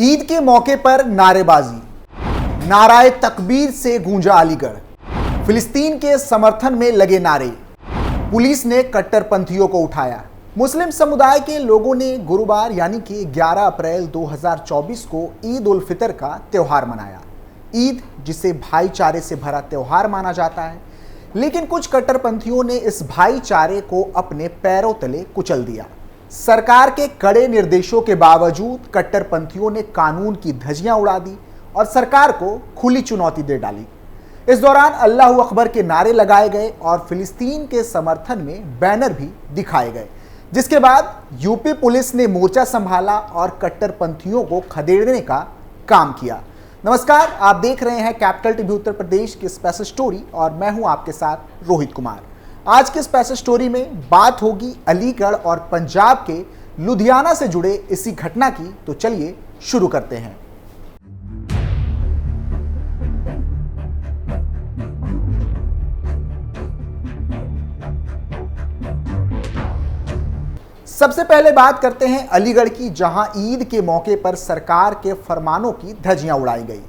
ईद के मौके पर नारेबाजी, नाराए तकबीर से गूंजा अलीगढ़, फिलिस्तीन के समर्थन में लगे नारे, पुलिस ने कट्टरपंथियों को उठाया। मुस्लिम समुदाय के लोगों ने गुरुवार यानी कि 11 अप्रैल 2024 को ईद उल फितर का त्यौहार मनाया। ईद जिसे भाईचारे से भरा त्यौहार माना जाता है, लेकिन कुछ कट्टरपंथियों ने इस भाईचारे को अपने पैरों तले कुचल दिया। सरकार के कड़े निर्देशों के बावजूद कट्टरपंथियों ने कानून की धज्जियां उड़ा दी और सरकार को खुली चुनौती दे डाली। इस दौरान अल्लाहू अकबर के नारे लगाए गए और फिलिस्तीन के समर्थन में बैनर भी दिखाए गए, जिसके बाद यूपी पुलिस ने मोर्चा संभाला और कट्टरपंथियों को खदेड़ने का काम किया। नमस्कार, आप देख रहे हैं कैपिटल टीवी उत्तर प्रदेश की स्पेशल स्टोरी और मैं हूं आपके साथ रोहित कुमार। आज की स्पेशल स्टोरी में बात होगी अलीगढ़ और पंजाब के लुधियाना से जुड़े इसी घटना की। तो चलिए शुरू करते हैं। सबसे पहले बात करते हैं अलीगढ़ की, जहां ईद के मौके पर सरकार के फरमानों की धज्जियां उड़ाई गई।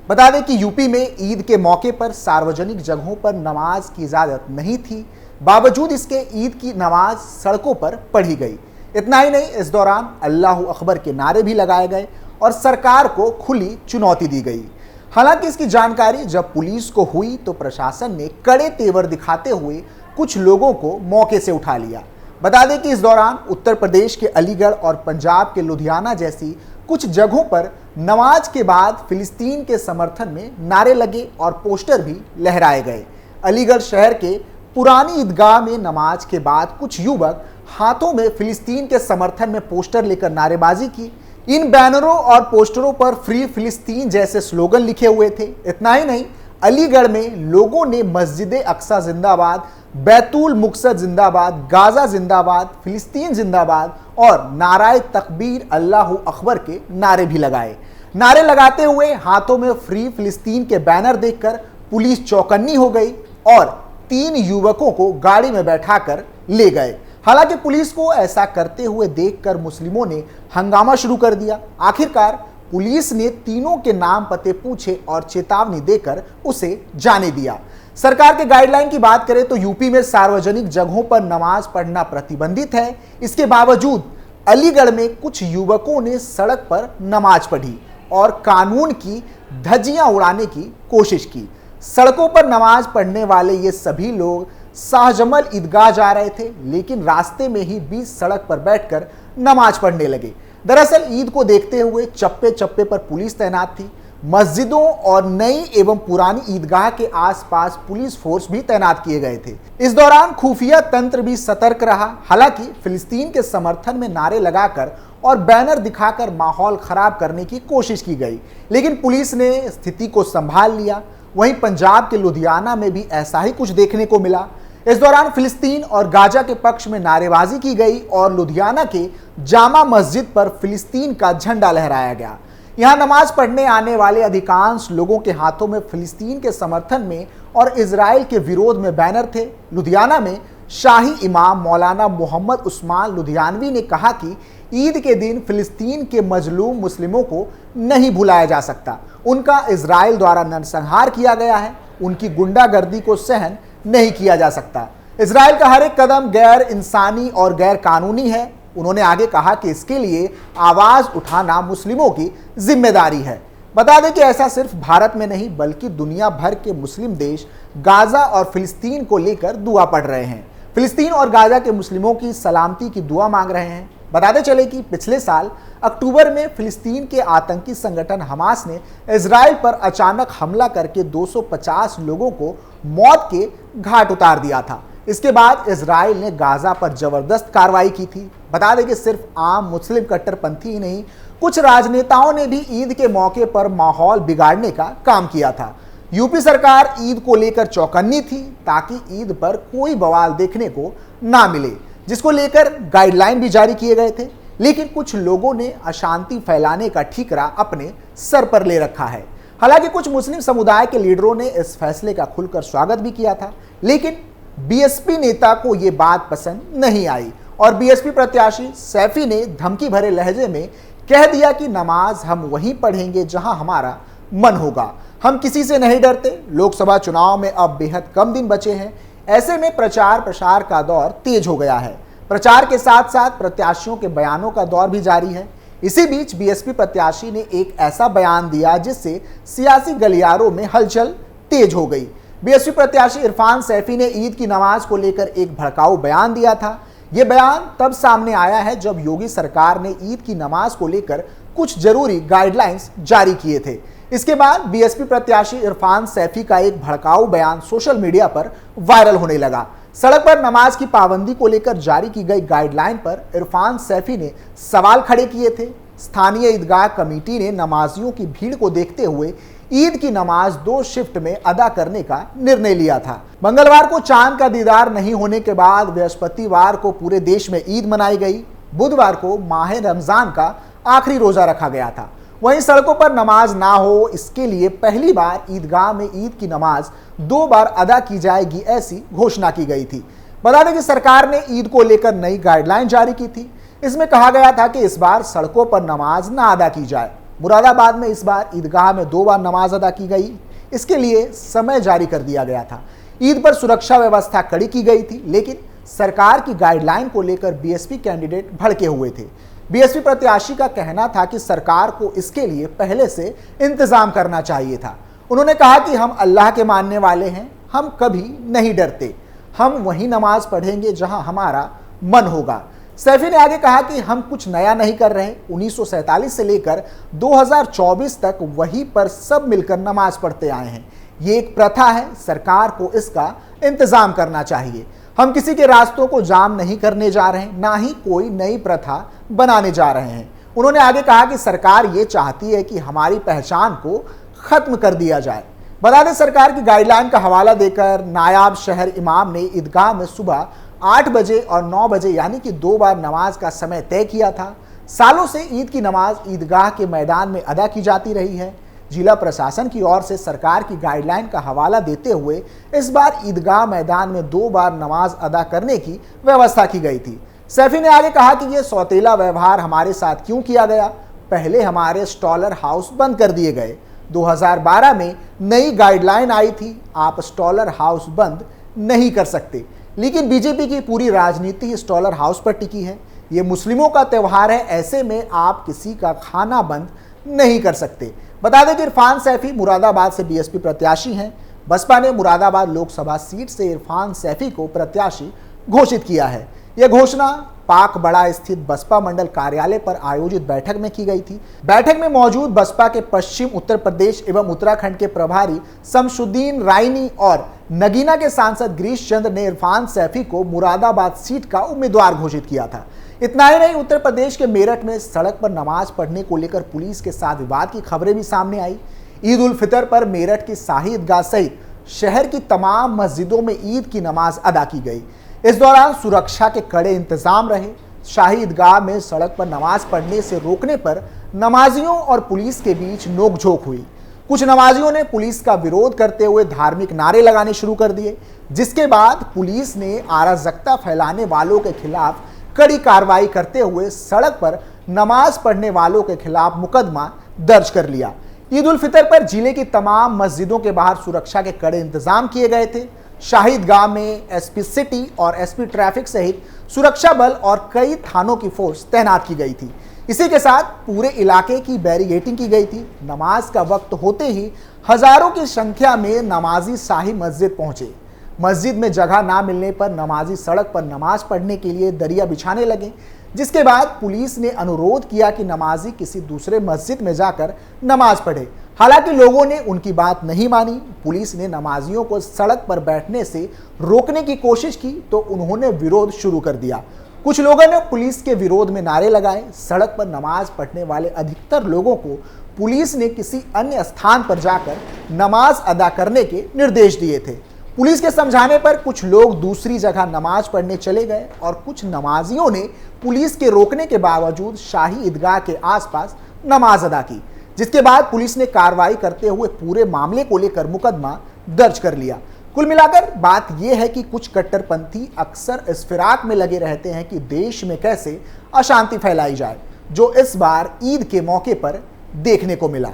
बता दें कि यूपी में ईद के मौके पर सार्वजनिक जगहों पर नमाज की इजाजत नहीं थी, बावजूद इसके ईद की नमाज सड़कों पर पढ़ी गई। इतना ही नहीं, इस दौरान अल्लाहू अकबर के नारे भी लगाए गए और सरकार को खुली चुनौती दी गई। हालांकि इसकी जानकारी जब पुलिस को हुई तो प्रशासन ने कड़े तेवर दिखाते हुए कुछ लोगों को मौके से उठा लिया। बता दें कि इस दौरान उत्तर प्रदेश के अलीगढ़ और पंजाब के लुधियाना जैसी कुछ जगहों पर नमाज के बाद फिलिस्तीन के समर्थन में नारे लगे और पोस्टर भी लहराए गए। अलीगढ़ शहर के पुरानी ईदगाह में नमाज के बाद कुछ युवक हाथों में फिलिस्तीन के समर्थन में पोस्टर लेकर नारेबाजी की। इन बैनरों और पोस्टरों पर फ्री फिलिस्तीन जैसे स्लोगन लिखे हुए थे। इतना ही नहीं, अलीगढ़ में लोगों ने मस्जिद अक्सा जिंदाबाद, बैतुल मुक़द्दस जिंदाबाद, गाजा जिंदाबाद, फिलिस्तीन जिंदाबाद और नाराए तकबीर अल्लाहू अकबर के नारे भी लगाए। नारे लगाते हुए हाथों में फ्री फिलिस्तीन के बैनर देखकर पुलिस चौकन्नी हो गई और 3 युवकों को गाड़ी में बैठाकर ले गए। हालांकि पुलिस को ऐसा करते हुए देखकर मुस्लिमों ने हंगामा शुरू कर दिया। आखिरकार पुलिस ने तीनों के नाम पते पूछे और चेतावनी देकर उसे जाने दिया। सरकार के गाइडलाइन की बात करें तो यूपी में सार्वजनिक जगहों पर नमाज पढ़ना प्रतिबंधित है। इसके बावजूद अलीगढ़ में कुछ युवकों ने सड़क पर नमाज पढ़ी और कानून की धज्जियां उड़ाने की कोशिश की। सड़कों पर नमाज पढ़ने वाले ये सभी लोग शाहजमल ईदगाह जा रहे थे, लेकिन रास्ते में ही बीच सड़क पर बैठकर नमाज पढ़ने लगे। दरअसल ईद को देखते हुए चप्पे चप्पे पर पुलिस तैनात थी। मस्जिदों और नई एवं पुरानी ईदगाह के आसपास पुलिस फोर्स भी तैनात किए गए थे। इस दौरान खुफिया तंत्र भी सतर्क रहा। हालांकि फिलिस्तीन के समर्थन में नारे लगाकर और बैनर दिखाकर माहौल खराब करने की कोशिश की गई, लेकिन पुलिस ने स्थिति को संभाल लिया। वहीं पंजाब के लुधियाना में भी ऐसा ही कुछ देखने को मिला। इस दौरान फिलिस्तीन और गाजा के पक्ष में नारेबाजी की गई और लुधियाना के जामा मस्जिद पर फिलिस्तीन का झंडा लहराया गया। यहां नमाज पढ़ने आने वाले अधिकांश लोगों के हाथों में फिलिस्तीन के समर्थन में और इजराइल के विरोध में बैनर थे। लुधियाना में शाही इमाम मौलाना मोहम्मद उस्मान लुधियानवी ने कहा कि ईद के दिन फिलिस्तीन के मजलूम मुस्लिमों को नहीं भुलाया जा सकता। उनका इजराइल द्वारा नरसंहार किया गया है, उनकी गुंडागर्दी को सहन नहीं किया जा सकता। इजराइल का हर एक कदम गैर इंसानी और गैर कानूनी है। उन्होंने आगे कहा कि इसके लिए आवाज उठाना मुस्लिमों की जिम्मेदारी है। बता दें कि ऐसा सिर्फ भारत में नहीं बल्कि दुनिया भर के मुस्लिम देश गाजा और फिलिस्तीन को लेकर दुआ पढ़ रहे हैं। फिलिस्तीन और गाजा के मुस्लिमों की सलामती की दुआ मांग रहे हैं। बताते चले कि पिछले साल अक्टूबर में फिलिस्तीन के आतंकी संगठन हमास ने इजराइल पर अचानक हमला करके 250 लोगों को मौत के घाट उतार दिया था। इसके बाद इजराइल ने गाजा पर जबरदस्त कार्रवाई की थी। बता दें कि सिर्फ आम मुस्लिम कट्टरपंथी ही नहीं, कुछ राजनेताओं ने भी ईद के मौके पर माहौल बिगाड़ने का काम किया था। यूपी सरकार ईद को लेकर चौकन्नी थी ताकि ईद पर कोई बवाल देखने को ना मिले, जिसको लेकर गाइडलाइन भी जारी किए गए थे। लेकिन कुछ लोगों ने अशांति फैलाने का ठीकरा अपने सर पर ले रखा है। हालांकि कुछ मुस्लिम समुदाय के लीडरों ने इस फैसले का खुलकर स्वागत भी किया था, लेकिन बीएसपी नेता को यह बात पसंद नहीं आई और बीएसपी प्रत्याशी सैफी ने धमकी भरे लहजे में कह दिया कि नमाज हम वहीं पढ़ेंगे जहां हमारा मन होगा। हम किसी से नहीं डरते। लोकसभा चुनाव में अब बेहद कम दिन बचे हैं। ऐसे में प्रचार प्रसार का दौर तेज हो गया है। प्रचार के साथ साथ प्रत्याशियों के बयानों का दौर भी जारी है। इसी बीच बीएसपी प्रत्याशी ने एक ऐसा बयान दिया जिससे सियासी गलियारों में हलचल तेज हो गई। बीएसपी प्रत्याशी इरफान सैफी ने ईद की नमाज को लेकर एक भड़काऊ बयान दिया था। यह बयान तब सामने आया है जब योगी सरकार ने ईद की नमाज को लेकर कुछ जरूरी गाइडलाइंस जारी किए थे। इसके बाद बीएसपी प्रत्याशी इरफान सैफी का एक भड़काऊ बयान सोशल मीडिया पर वायरल होने लगा। सड़क पर नमाज की पाबंदी को लेकर जारी की गई गाइडलाइन पर इरफान सैफी ने सवाल खड़े किए थे। स्थानीय ईदगाह कमेटी ने नमाजियों की भीड़ को देखते हुए ईद की नमाज 2 शिफ्ट में अदा करने का निर्णय लिया था। मंगलवार को चांद का दीदार नहीं होने के बाद बृहस्पतिवार को पूरे देश में ईद मनाई गई। बुधवार को माह रमजान का आखिरी रोजा रखा गया था। वहीं सड़कों पर नमाज ना हो, इसके लिए पहली बार ईदगाह में ईद की नमाज 2 बार अदा की जाएगी, ऐसी घोषणा की गई थी। बता दें कि सरकार ने ईद को लेकर नई गाइडलाइन जारी की थी। इसमें कहा गया था कि इस बार सड़कों पर नमाज ना अदा की जाए। मुरादाबाद में इस बार ईदगाह में 2 बार नमाज अदा की गई। इसके लिए समय जारी कर दिया गया था। ईद पर सुरक्षा व्यवस्था कड़ी की गई थी, लेकिन सरकार की गाइडलाइन को लेकर बीएसपी कैंडिडेट भड़के हुए थे। बीएसपी प्रत्याशी का कहना था कि सरकार को इसके लिए पहले से इंतजाम करना चाहिए था। उन्होंने कहा कि हम अल्लाह के मानने वाले हैं, हम कभी नहीं डरते, हम वही नमाज पढ़ेंगे जहां हमारा मन होगा। सैफी ने आगे कहा कि हम कुछ नया नहीं कर रहे। 1947 से लेकर 2024 तक वही पर सब मिलकर नमाज पढ़ते आए हैं। ये एक प्रथा है, सरकार को इसका इंतजाम करना चाहिए। हम किसी के रास्तों को जाम नहीं करने जा रहे हैं, ना ही कोई नई प्रथा बनाने जा रहे हैं। उन्होंने आगे कहा कि सरकार ये चाहती है कि हमारी पहचान को खत्म कर दिया जाए। बता दें, सरकार की गाइडलाइन का हवाला देकर नायाब शहर इमाम ने ईदगाह में सुबह 8 बजे और 9 बजे यानी कि 2 बार नमाज का समय तय किया था। सालों से ईद की नमाज ईदगाह के मैदान में अदा की जाती रही है। जिला प्रशासन की ओर से सरकार की गाइडलाइन का हवाला देते हुए इस बार ईदगाह मैदान में 2 बार नमाज अदा करने की व्यवस्था की गई थी। सैफी ने आगे कहा कि यह सौतेला व्यवहार हमारे साथ क्यों किया गया। पहले हमारे स्टॉलर हाउस बंद कर दिए गए। 2012 में नई गाइडलाइन आई थी, आप स्टॉलर हाउस बंद नहीं कर सकते, लेकिन बीजेपी की पूरी राजनीति स्टॉलर हाउस पर टिकी है। ये मुस्लिमों का त्यौहार है, ऐसे में आप किसी का खाना बंद नहीं कर सकते। बता दें कि इरफान सैफी मुरादाबाद से बीएसपी प्रत्याशी हैं। बसपा ने मुरादाबाद लोकसभा सीट से इरफान सैफी को प्रत्याशी घोषित किया है। यह घोषणा पाक बड़ा स्थित बसपा मंडल कार्यालय पर आयोजित बैठक में की गई थी। बैठक में मौजूद बसपा के पश्चिम उत्तर प्रदेश एवं उत्तराखंड के प्रभारी शमसुद्दीन रायनी और नगीना के सांसद गिरीश चंद्र ने इरफान सैफी को मुरादाबाद सीट का उम्मीदवार घोषित किया था। इतना ही नहीं, उत्तर प्रदेश के मेरठ में सड़क पर नमाज पढ़ने को लेकर पुलिस के साथ विवाद की खबरें भी सामने आई। ईद उल फितर पर मेरठ की शाही ईदगाह सहित शहर की तमाम मस्जिदों में ईद की नमाज अदा की गई। इस दौरान सुरक्षा के कड़े इंतजाम रहे। शाही ईदगाह में सड़क पर नमाज पढ़ने से रोकने पर नमाजियों और पुलिस के बीच नोकझोंक हुई। कुछ नमाजियों ने पुलिस का विरोध करते हुए धार्मिक नारे लगाने शुरू कर दिए, जिसके बाद पुलिस ने अराजकता फैलाने वालों के खिलाफ कड़ी कार्रवाई करते हुए सड़क पर नमाज पढ़ने वालों के खिलाफ मुकदमा दर्ज कर लिया। ईद उल फितर पर जिले की तमाम मस्जिदों के बाहर सुरक्षा के कड़े इंतजाम किए गए थे। शाही ईदगाह में एसपी सिटी और एसपी ट्रैफिक सहित सुरक्षा बल और कई थानों की फोर्स तैनात की गई थी। इसी के साथ पूरे इलाके की बैरिगेटिंग की गई थी। नमाज का वक्त होते ही हजारों की संख्या में नमाजी शाही मस्जिद पहुंचे। मस्जिद में जगह ना मिलने पर नमाजी सड़क पर नमाज पढ़ने के लिए दरिया बिछाने लगे, जिसके बाद पुलिस ने अनुरोध किया कि नमाजी किसी दूसरे मस्जिद में जाकर नमाज पढ़े। हालांकि लोगों ने उनकी बात नहीं मानी। पुलिस ने नमाजियों को सड़क पर बैठने से रोकने की कोशिश की तो उन्होंने विरोध शुरू कर दिया। कुछ लोगों ने पुलिस के विरोध में नारे लगाए। सड़क पर नमाज पढ़ने वाले अधिकतर लोगों को पुलिस ने किसी अन्य स्थान पर जाकर नमाज अदा करने के निर्देश दिए थे। पुलिस के समझाने पर कुछ लोग दूसरी जगह नमाज पढ़ने चले गए और कुछ नमाजियों ने पुलिस के रोकने के बावजूद शाही ईदगाह के आसपास नमाज अदा की, जिसके बाद पुलिस ने कार्रवाई करते हुए पूरे मामले को लेकर मुकदमा दर्ज कर लिया। कुल मिलाकर बात यह है कि कुछ कट्टरपंथी अक्सर इस फिराक में लगे रहते हैं कि देश में कैसे अशांति फैलाई जाए। जो इस बार ईद के मौके पर देखने को मिला।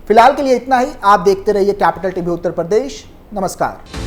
फिलहाल के लिए इतना ही। आप देखते रहिए कैपिटल टीवी उत्तर प्रदेश। नमस्कार।